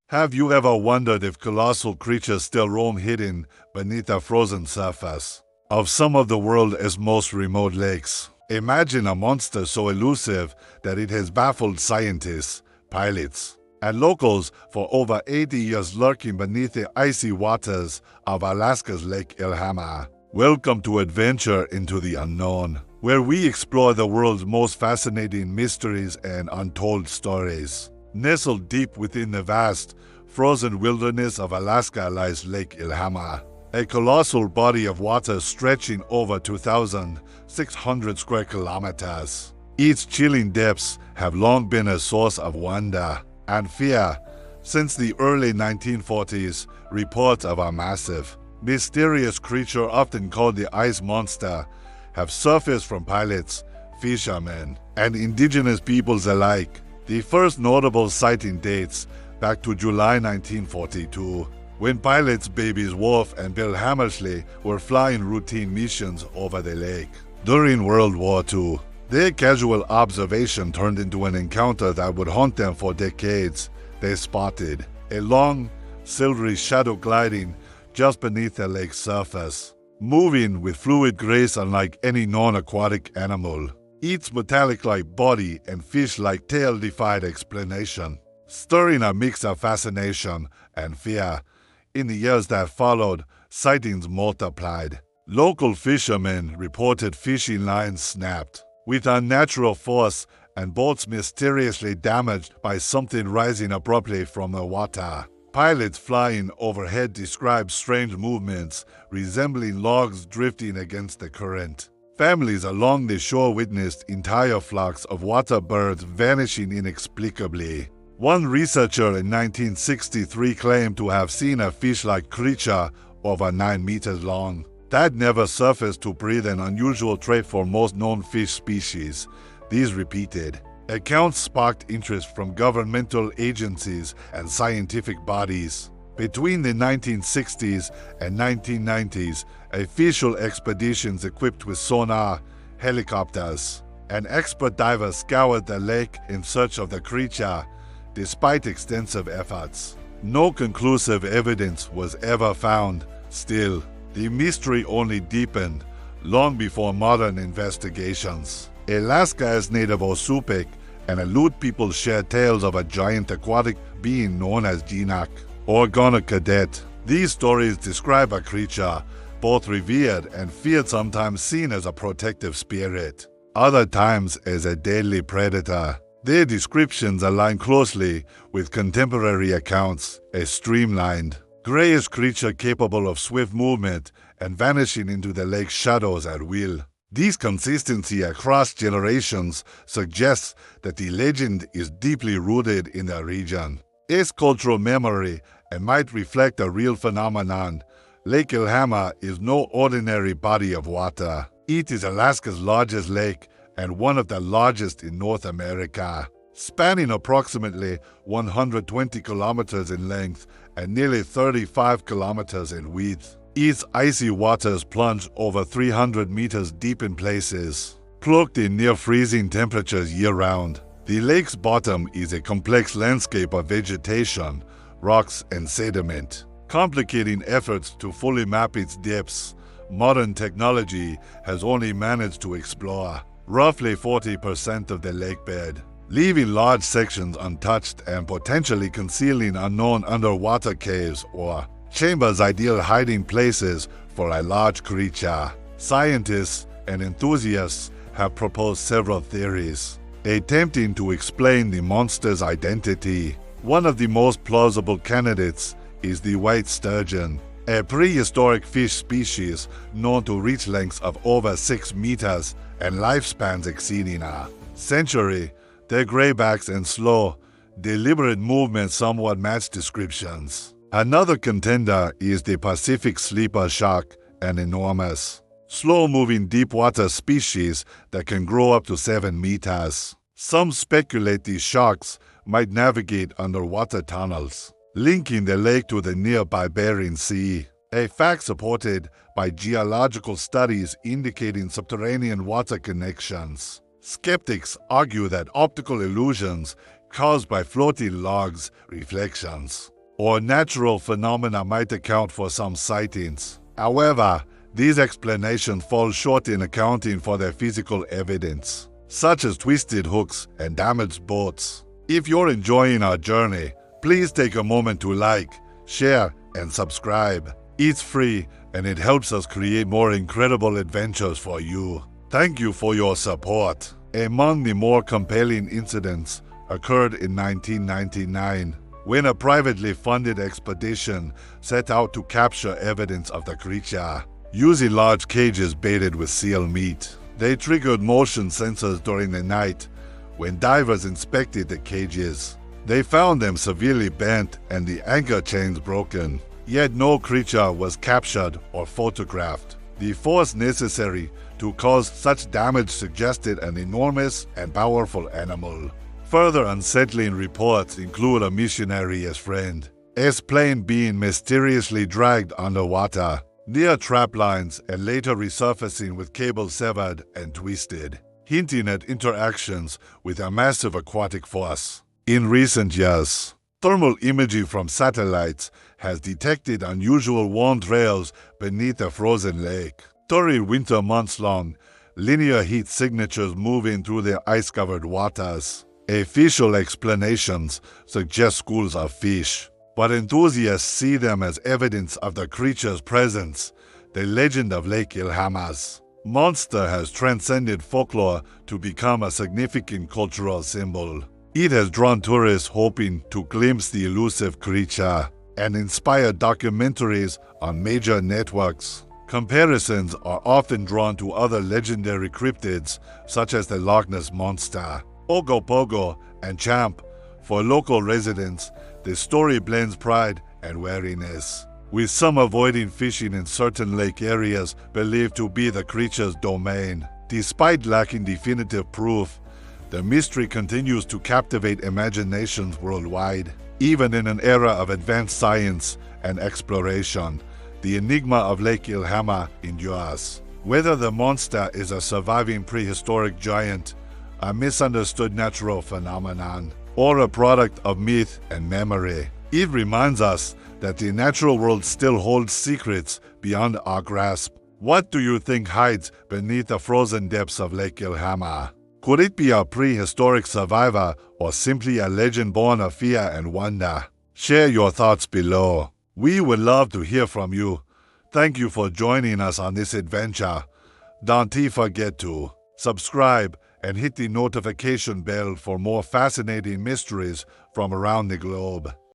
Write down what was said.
Have you ever wondered if colossal creatures still roam hidden beneath the frozen surface of some of the world's most remote lakes? Imagine a monster so elusive that it has baffled scientists, pilots, and locals for over 80 years, lurking beneath the icy waters of Alaska's Lake Ilhama. Welcome to Adventure into the Unknown, where we explore the world's most fascinating mysteries and untold stories. Nestled deep within the vast, frozen wilderness of Alaska lies Lake Ilhama, a colossal body of water stretching over 2,600 square kilometers. Its chilling depths have long been a source of wonder and fear. Since the early 1940s, reports of a massive, mysterious creature often called the ice monster have surfaced from pilots, fishermen, and indigenous peoples alike. The first notable sighting dates back to July 1942, when pilots Babies Wolf and Bill Hammersley were flying routine missions over the lake. During World War II, their casual observation turned into an encounter that would haunt them for decades. They spotted a long, silvery shadow gliding just beneath the lake's surface, moving with fluid grace unlike any non-aquatic animal. Its metallic-like body and fish-like tail defied explanation, stirring a mix of fascination and fear. In the years that followed, sightings multiplied. Local fishermen reported fishing lines snapped with unnatural force and boats mysteriously damaged by something rising abruptly from the water. Pilots flying overhead described strange movements resembling logs drifting against the current. Families along the shore witnessed entire flocks of water birds vanishing inexplicably. One researcher in 1963 claimed to have seen a fish-like creature over 9 meters long that never surfaced to breed, an unusual trait for most known fish species. These repeated accounts sparked interest from governmental agencies and scientific bodies. Between the 1960s and 1990s, official expeditions equipped with sonar, helicopters, and expert divers scoured the lake in search of the creature. Despite extensive efforts, no conclusive evidence was ever found. Still, the mystery only deepened long before modern investigations. Alaska's native Osupek and Aleut people share tales of a giant aquatic being known as Jinak or Gunner Cadet. These stories describe a creature both revered and feared, sometimes seen as a protective spirit, other times as a deadly predator. Their descriptions align closely with contemporary accounts. A streamlined, grayish creature capable of swift movement and vanishing into the lake's shadows at will. This consistency across generations suggests that the legend is deeply rooted in the region. Its cultural memory and might reflect a real phenomenon. Lake Ilhama is no ordinary body of water. It is Alaska's largest lake and one of the largest in North America, spanning approximately 120 kilometers in length and nearly 35 kilometers in width. Its icy waters plunge over 300 meters deep in places, cloaked in near-freezing temperatures year-round. The lake's bottom is a complex landscape of vegetation, rocks, and sediment, complicating efforts to fully map its depths. Modern technology has only managed to explore roughly 40% of the lake bed, leaving large sections untouched and potentially concealing unknown underwater caves or chambers, ideal hiding places for a large creature. Scientists and enthusiasts have proposed several theories attempting to explain the monster's identity. One of the most plausible candidates is the white sturgeon, a prehistoric fish species known to reach lengths of over 6 meters and lifespans exceeding a century. Their graybacks and slow, deliberate movements somewhat match descriptions. Another contender is the Pacific sleeper shark, an enormous, slow-moving deep-water species that can grow up to 7 meters. Some speculate these sharks might navigate underwater tunnels, linking the lake to the nearby Bering Sea, a fact supported by geological studies indicating subterranean water connections. Skeptics argue that optical illusions caused by floating logs, reflections, or natural phenomena might account for some sightings. However, these explanations fall short in accounting for their physical evidence, such as twisted hooks and damaged boats. If you're enjoying our journey, please take a moment to like, share, and subscribe. It's free and it helps us create more incredible adventures for you. Thank you for your support. Among the more compelling incidents occurred in 1999, when a privately funded expedition set out to capture evidence of the creature. Using large cages baited with seal meat, they triggered motion sensors during the night. When divers inspected the cages, they found them severely bent and the anchor chains broken. Yet no creature was captured or photographed. The force necessary to cause such damage suggested an enormous and powerful animal. Further unsettling reports include a missionary's friend, his plane being mysteriously dragged underwater, near trap lines and later resurfacing with cables severed and twisted, hinting at interactions with a massive aquatic force. In recent years, thermal imaging from satellites has detected unusual warm trails beneath a frozen lake. During winter months long, linear heat signatures moving through the ice-covered waters. Official explanations suggest schools of fish, but enthusiasts see them as evidence of the creature's presence. The legend of Lake Ilhama's monster has transcended folklore to become a significant cultural symbol. It has drawn tourists hoping to glimpse the elusive creature and inspired documentaries on major networks. Comparisons are often drawn to other legendary cryptids such as the Loch Ness Monster, Ogopogo, and Champ. For local residents, the story blends pride and wariness, with some avoiding fishing in certain lake areas believed to be the creature's domain. Despite lacking definitive proof, the mystery continues to captivate imaginations worldwide. Even in an era of advanced science and exploration, the enigma of Lake Ilhama endures. Whether the monster is a surviving prehistoric giant, a misunderstood natural phenomenon, or a product of myth and memory, it reminds us that the natural world still holds secrets beyond our grasp. What do you think hides beneath the frozen depths of Lake Ilhama? Could it be a prehistoric survivor or simply a legend born of fear and wonder? Share your thoughts below. We would love to hear from you. Thank you for joining us on this adventure. Don't forget to subscribe and hit the notification bell for more fascinating mysteries from around the globe.